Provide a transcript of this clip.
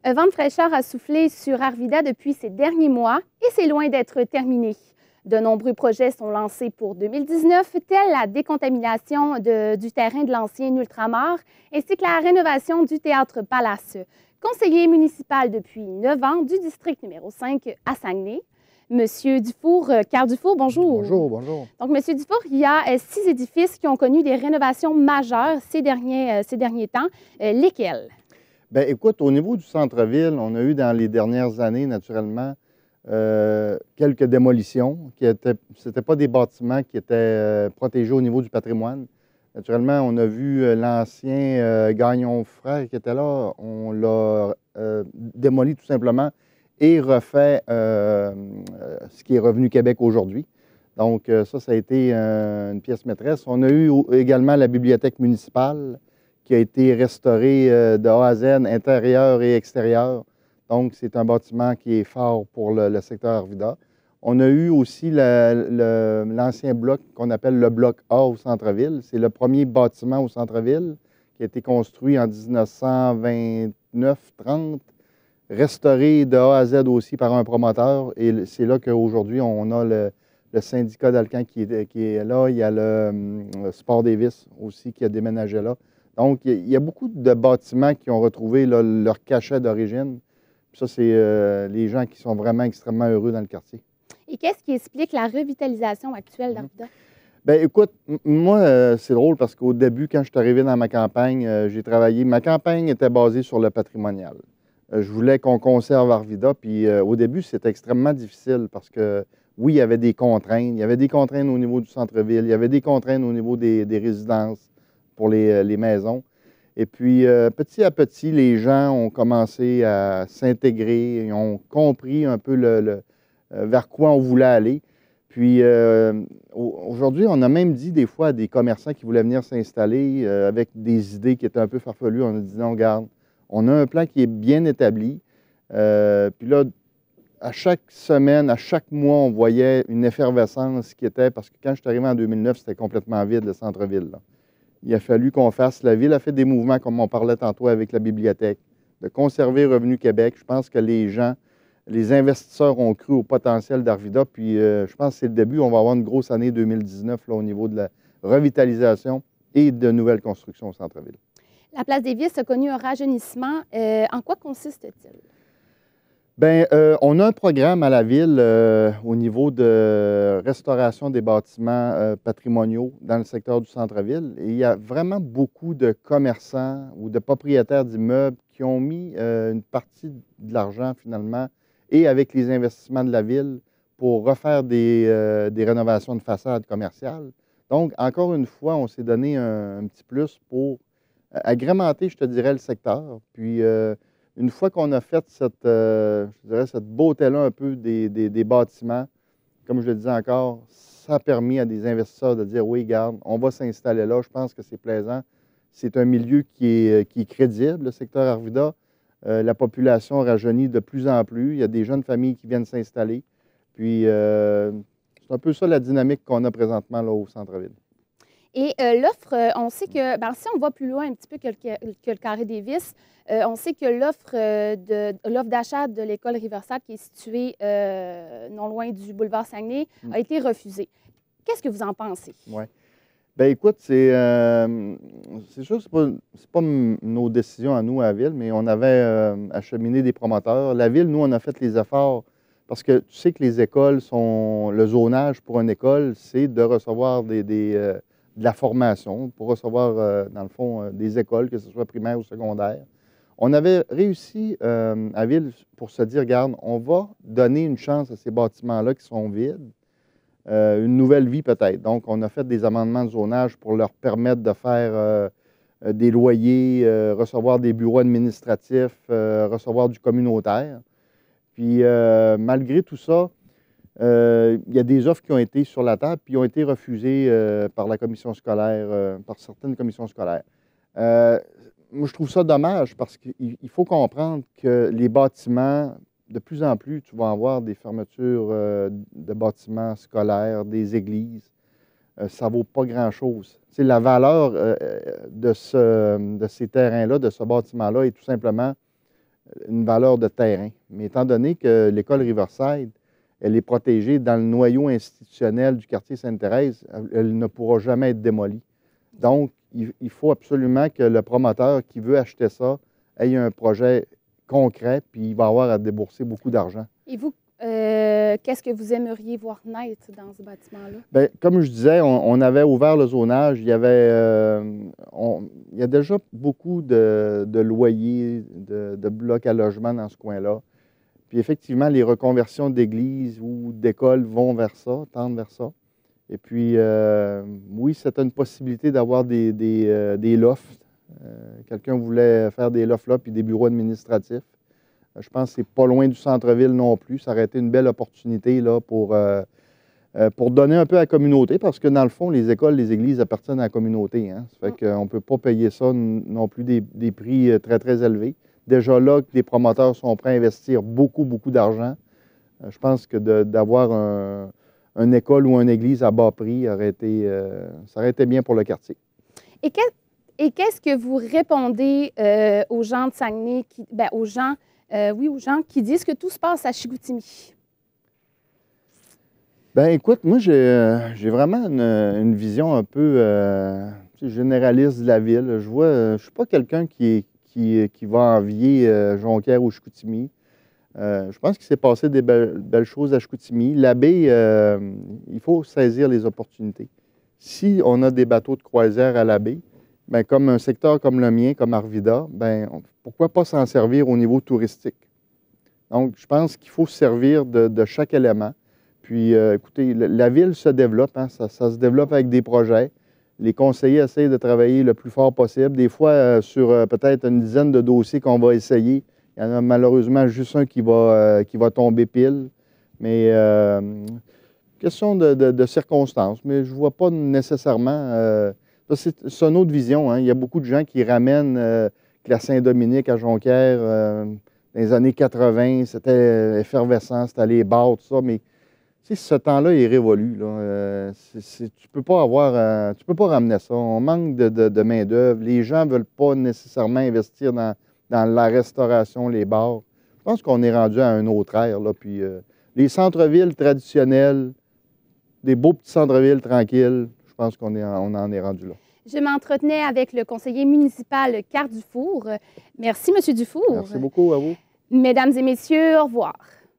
Un vent de fraîcheur a soufflé sur Arvida depuis ces derniers mois et c'est loin d'être terminé. De nombreux projets sont lancés pour 2019, tels la décontamination du terrain de l'ancien Ultramar ainsi que la rénovation du Théâtre Palace. Conseiller municipal depuis 9 ans du district numéro 5 à Saguenay. Monsieur Dufour, Carl Dufour, bonjour. Bonjour, bonjour. Donc, Monsieur Dufour, il y a 6 édifices qui ont connu des rénovations majeures ces derniers temps. Lesquels? Bien, écoute, au niveau du centre-ville, on a eu dans les dernières années, naturellement, quelques démolitions. Ce n'étaient pas des bâtiments qui étaient protégés au niveau du patrimoine. Naturellement, on a vu l'ancien Gagnon Frères qui était là. On l'a démoli tout simplement et refait ce qui est Revenu Québec aujourd'hui. Donc, ça a été une pièce maîtresse. On a eu également la bibliothèque municipale qui a été restaurée de A à Z, intérieur et extérieur. Donc, c'est un bâtiment qui est fort pour le secteur Arvida. On a eu aussi l'ancien bloc qu'on appelle le bloc A au centre-ville. C'est le premier bâtiment au centre-ville qui a été construit en 1929-30, restauré de A à Z aussi par un promoteur. Et c'est là qu'aujourd'hui, on a le syndicat d'Alcan qui est là. Il y a le Sport Davis aussi qui a déménagé là. Donc, il y a beaucoup de bâtiments qui ont retrouvé là, leur cachet d'origine. Ça, c'est les gens qui sont vraiment extrêmement heureux dans le quartier. Et qu'est-ce qui explique la revitalisation actuelle d'Arvida? Bien, écoute, moi, c'est drôle parce qu'au début, quand je suis arrivé dans ma campagne, j'ai travaillé. Ma campagne était basée sur le patrimonial. Je voulais qu'on conserve Arvida. Puis au début, c'était extrêmement difficile parce que, oui, il y avait des contraintes. Il y avait des contraintes au niveau du centre-ville. Il y avait des contraintes au niveau des résidences pour les maisons. Et puis, petit à petit, les gens ont commencé à s'intégrer, ils ont compris un peu vers quoi on voulait aller. Puis, aujourd'hui, on a même dit des fois à des commerçants qui voulaient venir s'installer avec des idées qui étaient un peu farfelues. On a dit non, regarde, on a un plan qui est bien établi. Puis là, à chaque semaine, à chaque mois, on voyait une effervescence qui était, parce que quand je suis arrivé en 2009, c'était complètement vide, le centre-ville. Il a fallu qu'on fasse, la Ville a fait des mouvements, comme on parlait tantôt avec la bibliothèque, de conserver Revenu Québec. Je pense que les gens, les investisseurs ont cru au potentiel d'Arvida, puis je pense que c'est le début. On va avoir une grosse année 2019 là, au niveau de la revitalisation et de nouvelles constructions au centre-ville. La place des Vices a connu un rajeunissement. En quoi consiste-t-il? Bien, on a un programme à la Ville au niveau de restauration des bâtiments patrimoniaux dans le secteur du centre-ville. Et il y a vraiment beaucoup de commerçants ou de propriétaires d'immeubles qui ont mis une partie de l'argent finalement et avec les investissements de la Ville pour refaire des rénovations de façade commerciale. Donc, encore une fois, on s'est donné un petit plus pour agrémenter, je te dirais, le secteur. Puis, une fois qu'on a fait cette beauté-là un peu des bâtiments, comme je le disais encore, ça a permis à des investisseurs de dire, oui, garde, on va s'installer là, je pense que c'est plaisant. C'est un milieu qui est crédible, le secteur Arvida. La population rajeunit de plus en plus. Il y a des jeunes familles qui viennent s'installer. Puis, c'est un peu ça la dynamique qu'on a présentement là, au centre-ville. Et l'offre, on sait que, si on va plus loin un petit peu que le Carré des Vices, on sait que l'offre d'achat de l'école Riversade, qui est située non loin du boulevard Saguenay, a été refusée. Qu'est-ce que vous en pensez? Oui. Bien, écoute, c'est sûr que c'est pas nos décisions à nous, à la Ville, mais on avait acheminé des promoteurs. La Ville, nous, on a fait les efforts parce que tu sais que les écoles sont... Le zonage pour une école, c'est de recevoir de la formation, pour recevoir, dans le fond, des écoles, que ce soit primaire ou secondaire. On avait réussi à Ville pour se dire, regarde, on va donner une chance à ces bâtiments-là qui sont vides, une nouvelle vie peut-être. Donc, on a fait des amendements de zonage pour leur permettre de faire des loyers, recevoir des bureaux administratifs, recevoir du communautaire. Puis, malgré tout ça, il y a des offres qui ont été sur la table puis ont été refusées par la commission scolaire, par certaines commissions scolaires. Moi, je trouve ça dommage parce qu'il faut comprendre que les bâtiments, de plus en plus, tu vas avoir des fermetures de bâtiments scolaires, des églises. Ça ne vaut pas grand-chose. Tu sais, la valeur de ces terrains-là, de ce bâtiment-là, est tout simplement une valeur de terrain. Mais étant donné que l'école Riverside, elle est protégée dans le noyau institutionnel du quartier Sainte-Thérèse, elle ne pourra jamais être démolie. Donc, il faut absolument que le promoteur qui veut acheter ça ait un projet concret, puis il va avoir à débourser beaucoup d'argent. Et vous, qu'est-ce que vous aimeriez voir naître dans ce bâtiment-là? Bien, comme je disais, on avait ouvert le zonage. Il y avait, il y a déjà beaucoup de loyers, de blocs à logement dans ce coin-là. Puis effectivement, les reconversions d'églises ou d'écoles vont vers ça, tendent vers ça. Et puis, oui, c'est une possibilité d'avoir des lofts. Quelqu'un voulait faire des lofts là, puis des bureaux administratifs. Je pense que c'est pas loin du centre-ville non plus. Ça aurait été une belle opportunité là, pour donner un peu à la communauté, parce que dans le fond, les écoles, les églises appartiennent à la communauté. Hein? Ça fait qu'on ne peut pas payer ça non plus des prix très, très élevés. Déjà là, que les promoteurs sont prêts à investir beaucoup, beaucoup d'argent. Je pense que d'avoir une école ou une église à bas prix ça aurait été bien pour le quartier. Et qu'est-ce que vous répondez aux gens de Saguenay, aux gens qui disent que tout se passe à Chicoutimi? Bien, écoute, moi, j'ai vraiment une vision un peu généraliste de la ville. Je ne suis pas quelqu'un qui va envier Jonquière ou Chicoutimi. Je pense qu'il s'est passé des belles choses à Chicoutimi. La baie, il faut saisir les opportunités. Si on a des bateaux de croisière à la baie, bien, comme un secteur comme le mien, comme Arvida, bien, pourquoi pas s'en servir au niveau touristique? Donc, je pense qu'il faut se servir de chaque élément. Puis, écoutez, la ville se développe, hein, ça se développe avec des projets. Les conseillers essayent de travailler le plus fort possible. Des fois, sur peut-être une dizaine de dossiers qu'on va essayer, il y en a malheureusement juste un qui va tomber pile. Mais question de circonstances. Mais je ne vois pas nécessairement... c'est une autre vision. Hein. Il y a beaucoup de gens qui ramènent que la Saint-Dominique à Jonquière, dans les années 80, c'était effervescent, c'était les bars, tout ça. Mais ce temps-là est révolu. Là. Tu peux pas ramener ça. On manque de main-d'œuvre. Les gens ne veulent pas nécessairement investir dans la restauration, les bars. Je pense qu'on est rendu à un autre ère. Là. Puis, les centres-villes traditionnels, des beaux petits centres-villes tranquilles, je pense qu'on en est rendu là. Je m'entretenais avec le conseiller municipal Carl Dufour. Merci, M. Dufour. Merci beaucoup à vous. Mesdames et messieurs, au revoir.